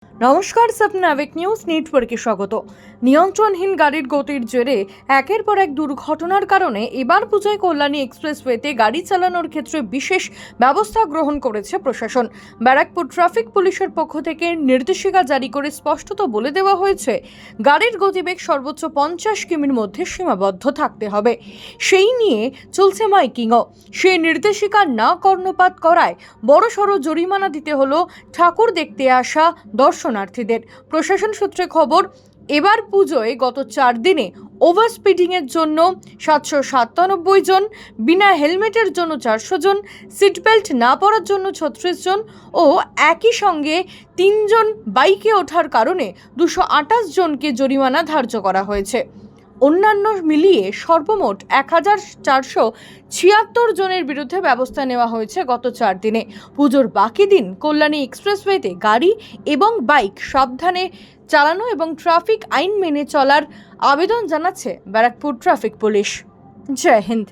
নমস্কার, স্বপ্ন আবেক নিউজ নেটওয়ার্কে স্বাগত। নিয়ন্ত্রণহীন গাড়ির গতির জেরে একের পর এক দুর্ঘটনার কারণে এবার পুজোয় কল্যাণী এক্সপ্রেসওয়েতে গাড়ি চালানোর ক্ষেত্রে বিশেষ ব্যবস্থা গ্রহণ করেছে প্রশাসন। ব্যারাকপুর ট্রাফিক পুলিশের পক্ষ থেকে নির্দেশিকা জারি করে স্পষ্টত বলে দেওয়া হয়েছে, গাড়ির গতিবেগ সর্বোচ্চ 50 কিমির মধ্যে সীমাবদ্ধ থাকতে হবে। সেই নিয়ে চলছে মাইকিংও। সেই নির্দেশিকা না কর্ণপাত করায় বড়সড় জরিমানা দিতে হলো ঠাকুর দেখতে আসা দর্শনার্থীদের। প্রশাসন সূত্রে খবর, এবার পুজোয় গত 4 দিনে ওভার স্পিডিংয়ের জন্য 797 জন, বিনা হেলমেটের জন্য 400 জন, সিট বেল্ট না পরার জন্য 36 জন ও একই সঙ্গে 3 জন বাইকে ওঠার কারণে 228 জনকে জরিমানা ধার্য করা হয়েছে। অন্যান্য মিলিয়ে সর্বমোট 1476 জনের বিরুদ্ধে ব্যবস্থা নেওয়া হয়েছে গত 4 দিনে। পুজোর বাকি দিন কল্যাণী এক্সপ্রেসওয়েতে গাড়ি এবং বাইক সাবধানে চালানো এবং ট্রাফিক আইন মেনে চলার আবেদন জানাচ্ছে ব্যারাকপুর ট্রাফিক পুলিশ। জয় হিন্দ।